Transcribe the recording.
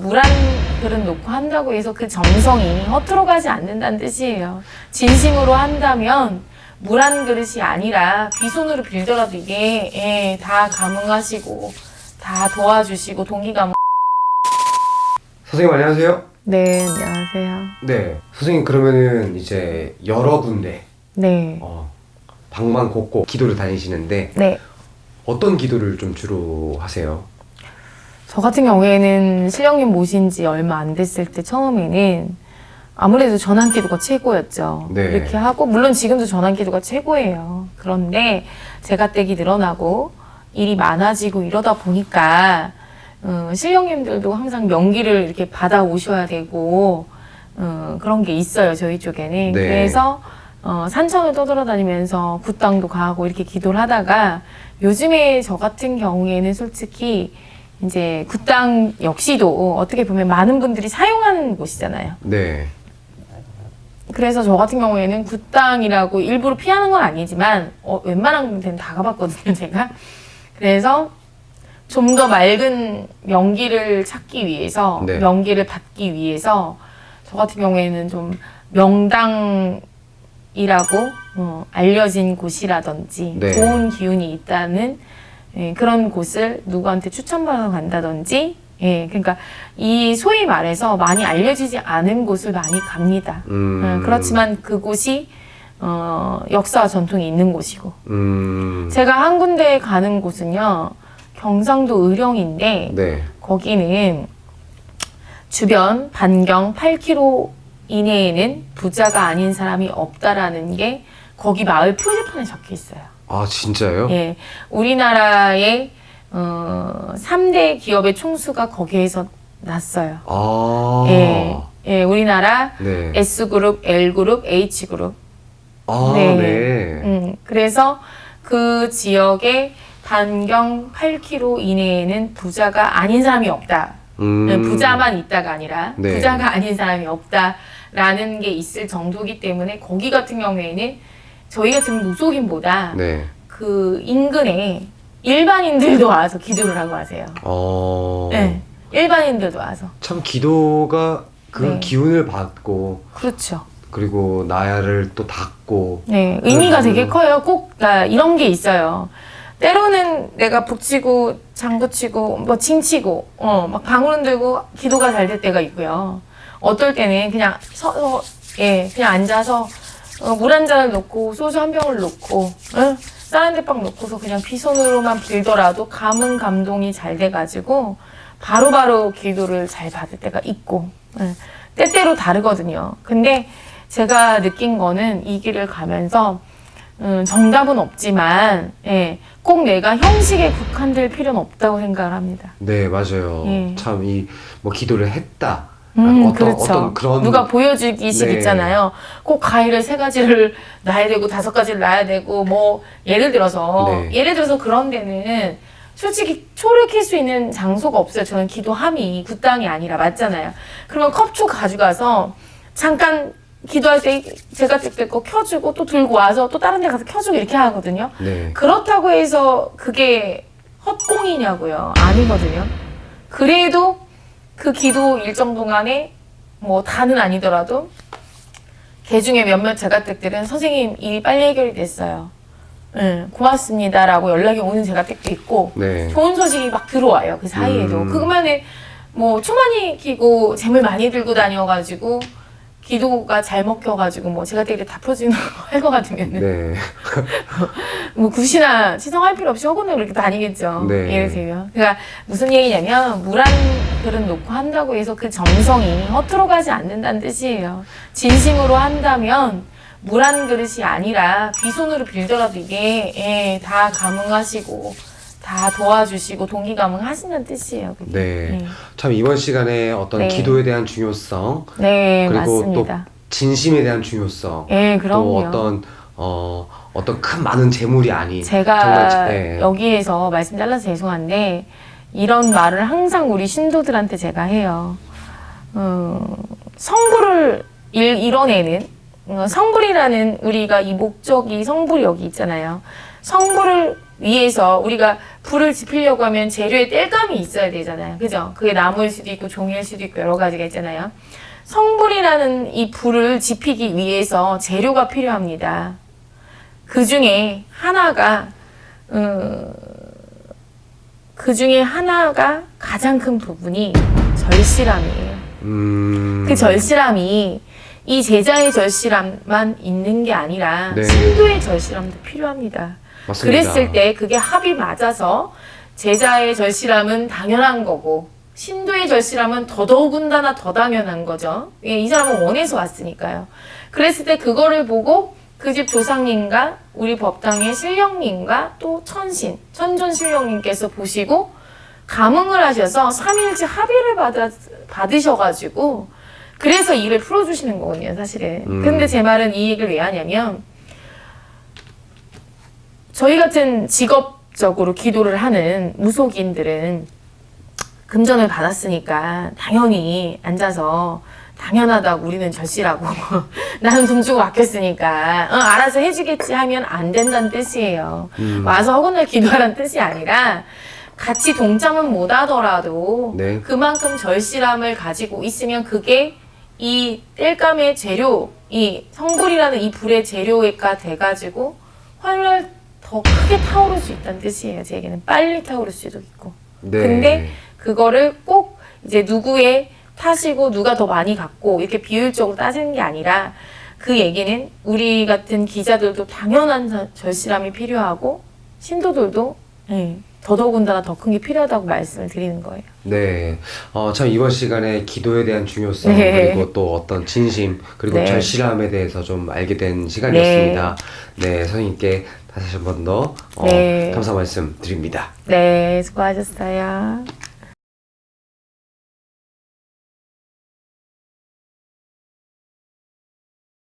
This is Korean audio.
물 한 그릇 놓고 한다고 해서 그 정성이 허투루 가지 않는다는 뜻이에요. 진심으로 한다면 물 한 그릇이 아니라 빈손으로 빌더라도 이게 다 감응하시고 다 도와주시고 동기감응. 선생님 안녕하세요. 네, 안녕하세요. 네, 선생님 그러면은 이제 여러 군데 네. 방방곡곡 기도를 다니시는데 네. 어떤 기도를 좀 주로 하세요? 저 같은 경우에는 신령님 모신 지 얼마 안 됐을 때 처음에는 아무래도 전환기도가 최고였죠. 네. 이렇게 하고 물론 지금도 전환기도가 최고예요. 그런데 제가댁이 늘어나고 일이 많아지고 이러다 보니까 신령님들도 항상 명기를 이렇게 받아 오셔야 되고 그런 게 있어요. 저희 쪽에는. 네. 그래서 산천을 떠돌아다니면서 굿당도 가고 이렇게 기도를 하다가 요즘에 저 같은 경우에는 솔직히 이제 굿당 역시도 어떻게 보면 많은 분들이 사용하는 곳이잖아요. 네. 그래서 저 같은 경우에는 굿당이라고 일부러 피하는 건 아니지만 웬만한 데는 다 가봤거든요, 제가. 그래서 좀 더 맑은 명기를 찾기 위해서, 네. 명기를 받기 위해서 저 같은 경우에는 좀 명당이라고 알려진 곳이라든지 네. 좋은 기운이 있다는 그런 곳을 누구한테 추천받아서 간다든지 그러니까 이 소위 말해서 많이 알려지지 않은 곳을 많이 갑니다. 그렇지만 그곳이 역사와 전통이 있는 곳이고 제가 한 군데 가는 곳은요 경상도 의령인데 네. 거기는 주변 반경 8km 이내에는 부자가 아닌 사람이 없다라는 게 거기 마을 표지판에 적혀 있어요. 아 진짜요? 예, 우리나라의 3대 기업의 총수가 거기에서 났어요. 아. 예, 우리나라 네. S그룹, L그룹, H그룹. 아 네. 그래서 그 지역의 반경 8km 이내에는 부자가 아닌 사람이 없다. 부자만 있다가 아니라 네. 부자가 아닌 사람이 없다라는 게 있을 정도이기 때문에 거기 같은 경우에는 저희 같은 무속인보다 네. 그 인근에 일반인들도 와서 기도를 하고 하세요. 네, 일반인들도 와서. 참 기도가 그 네. 기운을 받고 그렇죠. 그리고 나야를 또 닦고 네, 의미가 되게 커요. 꼭 이런 게 있어요. 때로는 내가 북치고 장구치고 뭐 칭치고 막 방울 들고 기도가 잘 될 때가 있고요. 어떨 때는 그냥 서서 그냥 앉아서 물 한 잔을 놓고 소주 한 병을 놓고 쌀 한 대빵 놓고서 그냥 빈손으로만 빌더라도 감동이 잘 돼가지고 바로바로 기도를 잘 받을 때가 있고 때때로 다르거든요. 근데 제가 느낀 거는 이 길을 가면서 정답은 없지만 꼭 내가 형식에 국한될 필요는 없다고 생각을 합니다. 네 맞아요. 참 이 뭐 기도를 했다. 그렇죠. 어떤 그런 누가 보여주기식 네. 있잖아요. 꼭 가위를 3가지를 놔야 되고 5가지를 놔야 되고 뭐 예를 들어서 그런 데는 솔직히 초를 킬 수 있는 장소가 없어요. 저는 기도함이 굿당이 아니라 맞잖아요. 그러면 컵초 가져가서 잠깐 기도할 때 제가 때 거 켜주고 또 들고 와서 또 다른 데 가서 켜주고 이렇게 하거든요. 네. 그렇다고 해서 그게 헛공이냐고요? 아니거든요. 그래도 그 기도 일정 동안에 뭐 다는 아니더라도 개 중에 몇몇 제가댁들은 선생님 일이 빨리 해결이 됐어요. 고맙습니다라고 연락이 오는 제가댁도 있고 네. 좋은 소식이 막 들어와요. 그 사이에도. 그것만에 뭐 초만이 키고 재물 많이 들고 다녀가지고 기도가 잘 먹혀가지고 뭐 제가댁이 다 풀어지는 거 할 것 같으면은 네. 뭐 굿이나 치성할 필요 없이 허구는 그렇게 다니겠죠. 네. 예를 들면. 그러니까 무슨 얘기냐면 물 한 그릇 놓고 한다고 해서 그 정성이 허투루 가지 않는다는 뜻이에요. 진심으로 한다면 물 한 그릇이 아니라 빈손으로 빌더라도 이게 다 감응하시고 다 도와주시고 동기감응 하신다는 뜻이에요. 그게. 네. 참 이번 시간에 어떤 네. 기도에 대한 중요성 네, 그리고 맞습니다. 또 진심에 대한 중요성 네, 또 그럼요. 어떤 큰 많은 재물이 아닌 제가 정말 여기에서 말씀 잘라서 죄송한데 이런 말을 항상 우리 신도들한테 제가 해요. 성불을 이뤄내는 성불이라는 우리가 이 목적이 성불이 여기 있잖아요. 성불을 위에서 우리가 불을 지피려고 하면 재료에 땔감이 있어야 되잖아요. 그죠? 그게 나무일 수도 있고 종이일 수도 있고 여러 가지가 있잖아요. 성불이라는 이 불을 지피기 위해서 재료가 필요합니다. 그 중에 하나가 가장 큰 부분이 절실함이에요. 그 절실함이 이 제자의 절실함만 있는 게 아니라 네. 신도의 절실함도 필요합니다. 맞습니다. 그랬을 때 그게 합이 맞아서 제자의 절실함은 당연한 거고 신도의 절실함은 더더군다나 더 당연한 거죠. 이 사람은 원에서 왔으니까요. 그랬을 때 그거를 보고 그 집 조상님과 우리 법당의 신령님과 또 천존 신령님께서 보시고 감흥을 하셔서 삼일째 합의를 받으셔가지고 그래서 일을 풀어주시는 거거든요, 사실은. 근데 제 말은 이 얘기를 왜 하냐면 저희 같은 직업적으로 기도를 하는 무속인들은 금전을 받았으니까 당연히 앉아서 당연하다고 우리는 절실하고 나는 돈 주고 맡겼으니까 알아서 해주겠지 하면 안 된다는 뜻이에요. 와서 허구날 기도하라는 뜻이 아니라 같이 동참은 못 하더라도 네. 그만큼 절실함을 가지고 있으면 그게 이 땔감의 재료, 이 성불이라는 이 불의 재료가 돼가지고 훨훨 더 크게 타오를 수 있다는 뜻이에요. 제 얘기는 빨리 타오를 수도 있고. 네. 근데 그거를 꼭 이제 누구의 탓이고 누가 더 많이 갖고 이렇게 비율적으로 따지는 게 아니라 그 얘기는 우리 같은 기자들도 당연한 절실함이 필요하고 신도들도 더더군다나 더 큰 게 필요하다고 말씀을 드리는 거예요. 네. 참 이번 시간에 기도에 대한 중요성 네. 그리고 또 어떤 진심 그리고 네. 절실함에 대해서 좀 알게 된 시간이었습니다. 네, 선생님께 다시 한 번 더 네. 감사 말씀 드립니다. 네, 수고하셨어요.